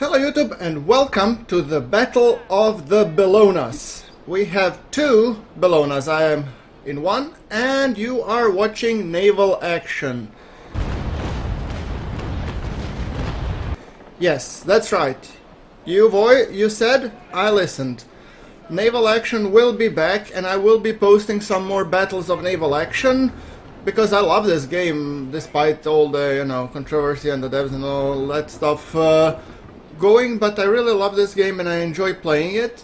Hello YouTube and welcome to the Battle of the Bellonas. We have two Bellonas. I am in one and you are watching Naval Action. Yes, that's right. You said, I listened. Naval Action will be back and I will be posting some more battles of Naval Action because I love this game despite all the, controversy and the devs and all that stuff going, but I really love this game and I enjoy playing it.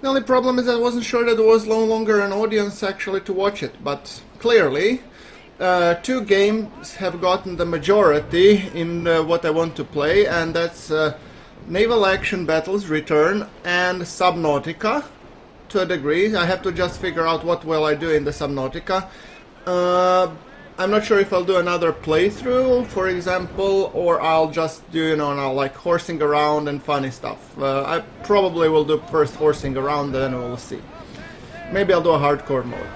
The only problem is I wasn't sure that there was no longer an audience actually to watch it, but clearly two games have gotten the majority in what I want to play, and that's Naval Action Battles Return and Subnautica. To a degree, I have to just figure out what will I do in the Subnautica. I'm not sure if I'll do another playthrough, for example, or I'll just do, like horsing around and funny stuff. I probably will do first horsing around, then we'll see. Maybe I'll do a hardcore mode.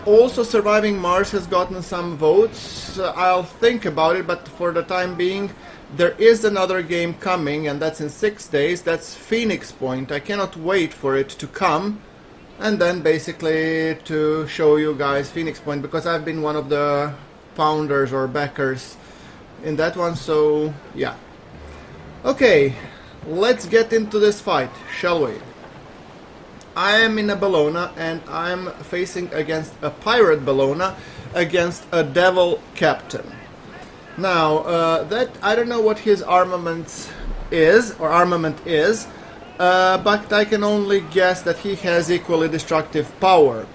Also, Surviving Mars has gotten some votes. I'll think about it, but for the time being, there is another game coming, and that's in 6 days. That's Phoenix Point. I cannot wait for it to come, and then basically to show you guys Phoenix Point, because I've been one of the founders or backers in that one, so yeah. Okay, let's get into this fight, shall we? I am in a Bellona, and I'm facing against a pirate Bellona against a devil captain. Now, that I don't know what his armament is, but I can only guess that he has equally destructive power.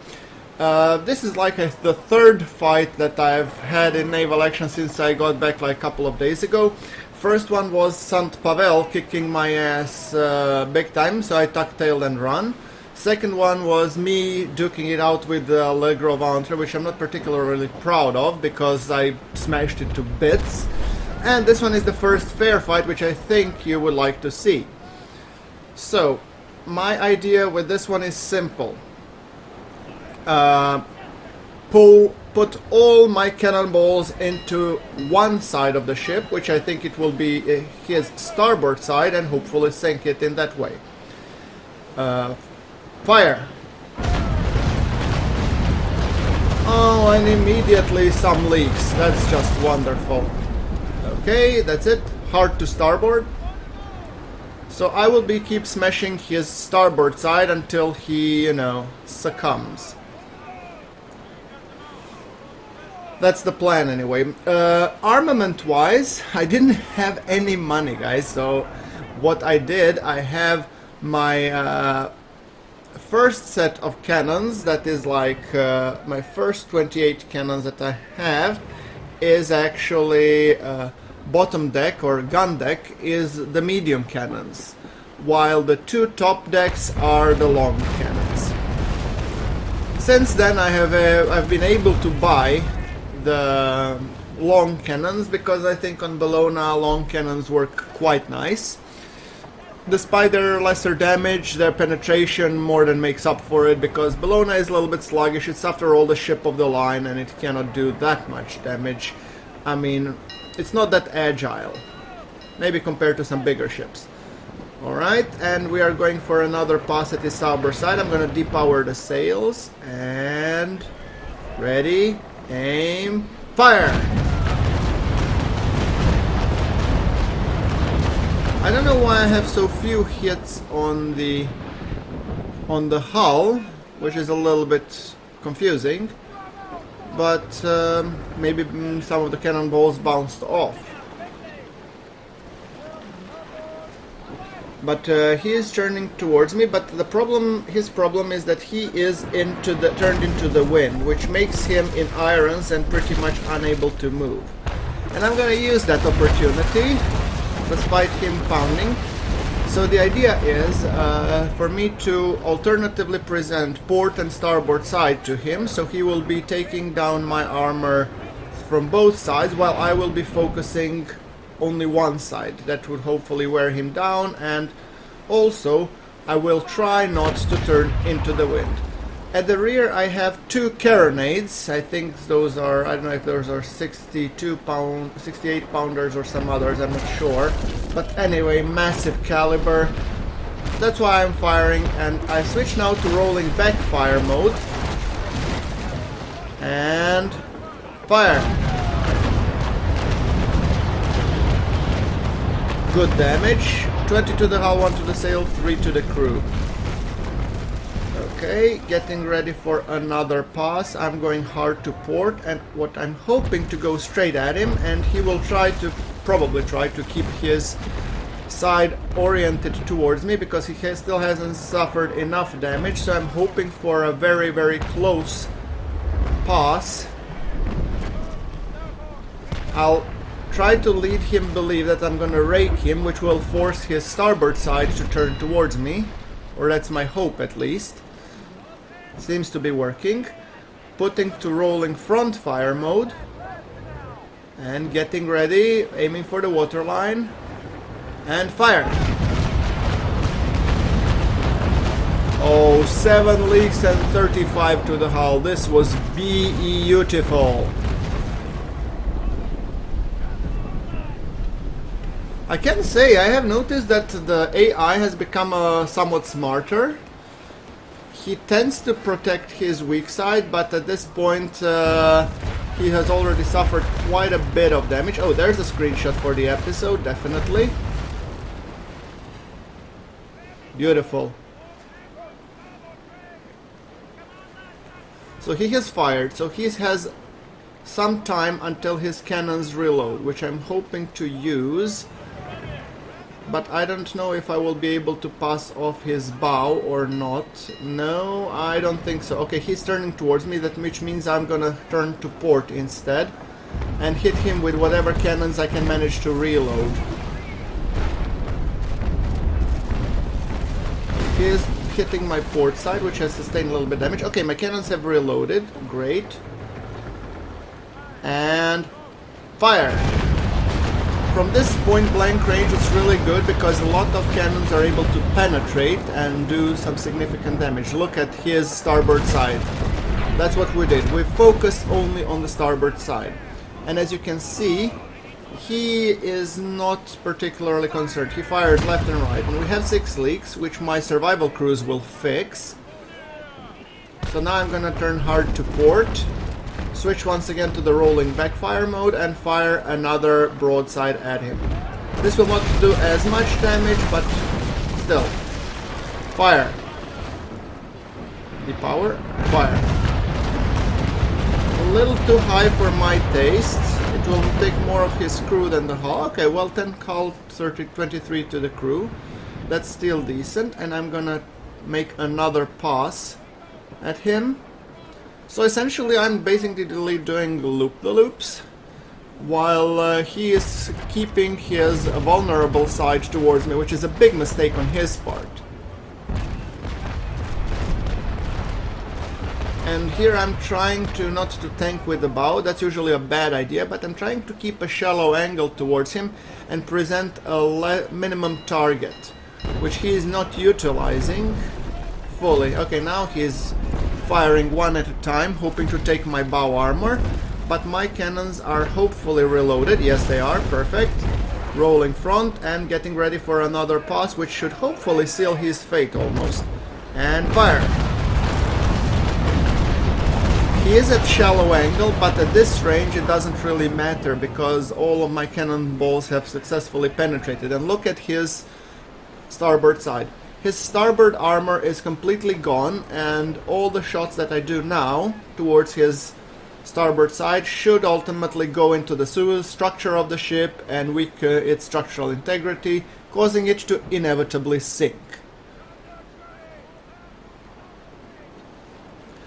This is like the third fight that I've had in Naval Action since I got back like a couple of days ago. First one was Sant Pavel kicking my ass big time, so I tuck tail and run. Second one was me duking it out with the Allegro Ventre, which I'm not particularly proud of because I smashed it to bits. And this one is the first fair fight, which I think you would like to see. So, my idea with this one is simple. Put all my cannonballs into one side of the ship, which I think it will be his starboard side, and hopefully sink it in that way. Fire! Oh, and immediately some leaks. That's just wonderful. Okay, that's it. Hard to starboard. So I will keep smashing his starboard side until he, succumbs. That's the plan anyway. Armament-wise, I didn't have any money, guys, so what I did, I have my first set of cannons, that is like my first 28 cannons that I have, is actually bottom deck or gun deck is the medium cannons, while the two top decks are the long cannons. Since then I've been able to buy the long cannons because I think on Bellona long cannons work quite nice. Despite their lesser damage, their penetration more than makes up for it, because Bellona is a little bit sluggish. It's after all the ship of the line and it cannot do that much damage. I mean, it's not that agile, maybe compared to some bigger ships. Alright, and we are going for another pass at the starboard side. I'm going to depower the sails, and ready, aim, fire! I don't know why I have so few hits on the hull, which is a little bit confusing, but maybe some of the cannonballs bounced off. But he is turning towards me, but his problem is that he is turned into the wind, which makes him in irons and pretty much unable to move. And I'm gonna use that opportunity, despite him pounding. So the idea is for me to alternatively present port and starboard side to him, so he will be taking down my armor from both sides, while I will be focusing only one side. That would hopefully wear him down, and also I will try not to turn into the wind. At the rear I have 2 carronades. I think those are, I don't know if those are 68 pounders or some others, I'm not sure. But anyway, massive caliber. That's why I'm firing, and I switch now to rolling backfire mode. And fire. Good damage. 20 to the hull, 1 to the sail, 3 to the crew. Okay, getting ready for another pass. I'm going hard to port, and what I'm hoping to go straight at him, and he will probably try to keep his side oriented towards me because he still hasn't suffered enough damage, so I'm hoping for a very, very close pass. I'll try to lead him believe that I'm gonna rake him, which will force his starboard side to turn towards me, or that's my hope at least. Seems to be working. Putting to rolling front fire mode and getting ready, aiming for the waterline and fire. Oh, 7 leaks and 35 to the hull. This was beautiful. I can say I have noticed that the AI has become somewhat smarter. He tends to protect his weak side, but at this point he has already suffered quite a bit of damage. Oh, there's a screenshot for the episode, definitely. Beautiful. So he has fired, so he has some time until his cannons reload, which I'm hoping to use. But I don't know if I will be able to pass off his bow or not. No, I don't think so. Okay, he's turning towards me, which means I'm gonna turn to port instead and hit him with whatever cannons I can manage to reload. He is hitting my port side, which has sustained a little bit damage. Okay, my cannons have reloaded. Great. And fire! From this point blank range it's really good because a lot of cannons are able to penetrate and do some significant damage. Look at his starboard side. That's what we did. We focused only on the starboard side. And as you can see, he is not particularly concerned. He fires left and right. And we have 6 leaks, which my survival crews will fix. So now I'm gonna turn hard to port. Switch once again to the rolling backfire mode and fire another broadside at him. This will not do as much damage, but still. Fire. Depower. Fire. A little too high for my taste. It will take more of his crew than the hull. Okay, well 10 hull, 23 to the crew. That's still decent, and I'm gonna make another pass at him. So essentially I'm basically doing loop-the-loops while he is keeping his vulnerable side towards me, which is a big mistake on his part. And here I'm trying to not to tank with the bow. That's usually a bad idea, but I'm trying to keep a shallow angle towards him and present a minimum target, which he is not utilizing fully. Okay, now he's firing one at a time, hoping to take my bow armor, but my cannons are hopefully reloaded. Yes, they are. Perfect. Rolling front and getting ready for another pass, which should hopefully seal his fate almost. And fire. He is at shallow angle, but at this range it doesn't really matter because all of my cannonballs have successfully penetrated. And look at his starboard side. His starboard armor is completely gone, and all the shots that I do now towards his starboard side should ultimately go into the structure of the ship and weaken its structural integrity, causing it to inevitably sink.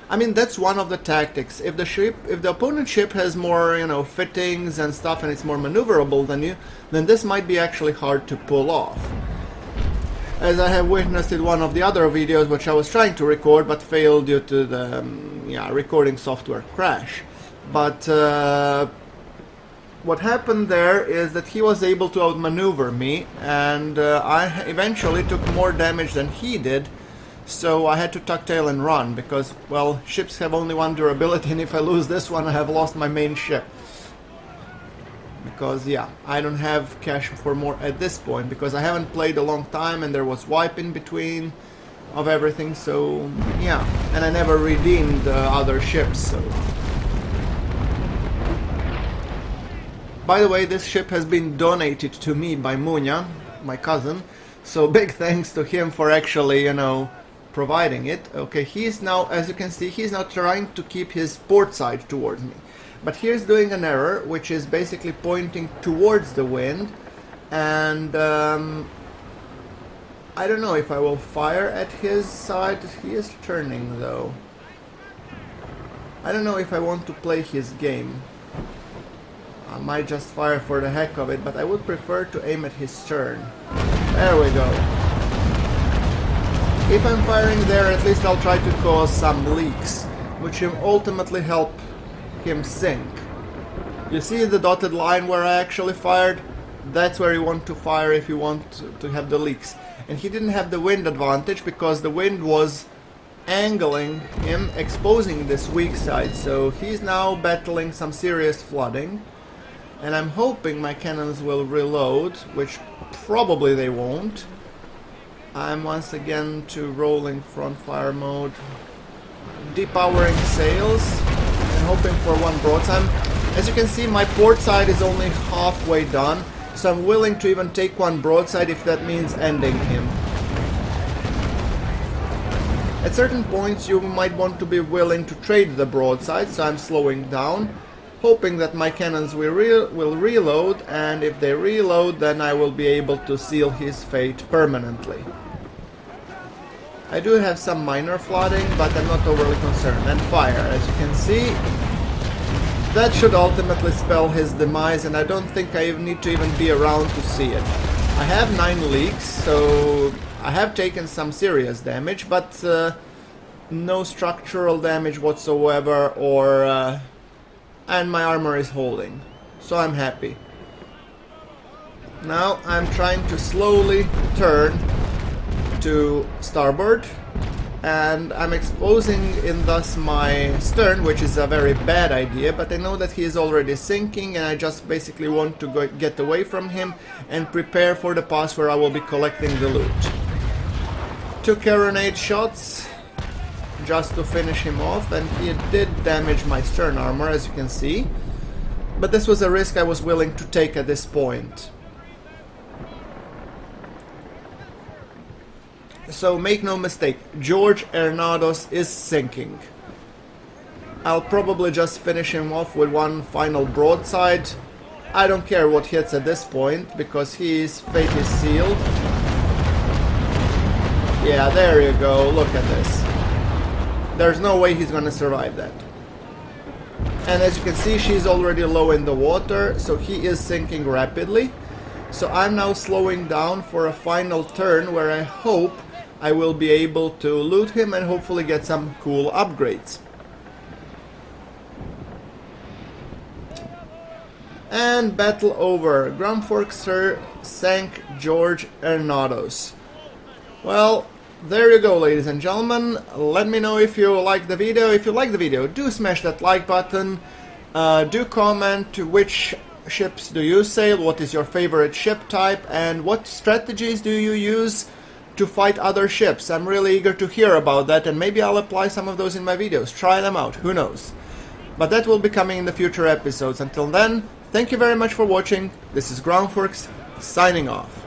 I mean, that's one of the tactics. If the opponent's ship has more, fittings and stuff, and it's more maneuverable than you, then this might be actually hard to pull off. As I have witnessed in one of the other videos which I was trying to record but failed due to the recording software crash. But what happened there is that he was able to outmaneuver me, and I eventually took more damage than he did, so I had to tuck tail and run, because, well, ships have only one durability, and if I lose this one I have lost my main ship. Because, yeah, I don't have cash for more at this point, because I haven't played a long time and there was wipe in between of everything, so yeah, and I never redeemed other ships, so... By the way, this ship has been donated to me by Munya, my cousin, so big thanks to him for actually, you know, providing it. Okay, he's now, as you can see, he's now trying to keep his port side towards me. But here's doing an error, which is basically pointing towards the wind, and I don't know if I will fire at his side. He is turning, though. I don't know if I want to play his game. I might just fire for the heck of it, but I would prefer to aim at his stern. There we go. If I'm firing there, at least I'll try to cause some leaks, which will ultimately help him sink. You see the dotted line where I actually fired? That's where you want to fire if you want to have the leaks. And he didn't have the wind advantage because the wind was angling him, exposing this weak side, so he's now battling some serious flooding. And I'm hoping my cannons will reload, which probably they won't. I'm once again to rolling front fire mode, depowering sails, and hoping for one broadside. As you can see, my port side is only halfway done, so I'm willing to even take one broadside if that means ending him. At certain points you might want to be willing to trade the broadside, so I'm slowing down, hoping that my cannons will reload, and if they reload then I will be able to seal his fate permanently. I do have some minor flooding, but I'm not overly concerned. And fire, as you can see, that should ultimately spell his demise, and I don't think I need to even be around to see it. I have 9 leaks, so I have taken some serious damage, but no structural damage whatsoever, or and my armor is holding, so I'm happy. Now I'm trying to slowly turn to starboard, and I'm exposing in thus my stern, which is a very bad idea, but I know that he is already sinking, and I just basically want to get away from him and prepare for the pass where I will be collecting the loot. 2 carronade shots just to finish him off, and he did damage my stern armor, as you can see, but this was a risk I was willing to take at this point. So make no mistake, George Hernados is sinking. I'll probably just finish him off with one final broadside. I don't care what hits at this point, because his fate is sealed. Yeah, there you go, look at this. There's no way he's gonna survive that. And as you can see, she's already low in the water, so he is sinking rapidly. So I'm now slowing down for a final turn where I hope I will be able to loot him and hopefully get some cool upgrades. And battle over. GrunfWorks sank George Hernados. Well, there you go, ladies and gentlemen. Let me know if you like the video. If you like the video, do smash that like button. Do comment which ships do you sail, what is your favorite ship type, and what strategies do you use to fight other ships. I'm really eager to hear about that, and maybe I'll apply some of those in my videos. Try them out, who knows. But that will be coming in the future episodes. Until then, thank you very much for watching. This is GrunfWorks, signing off.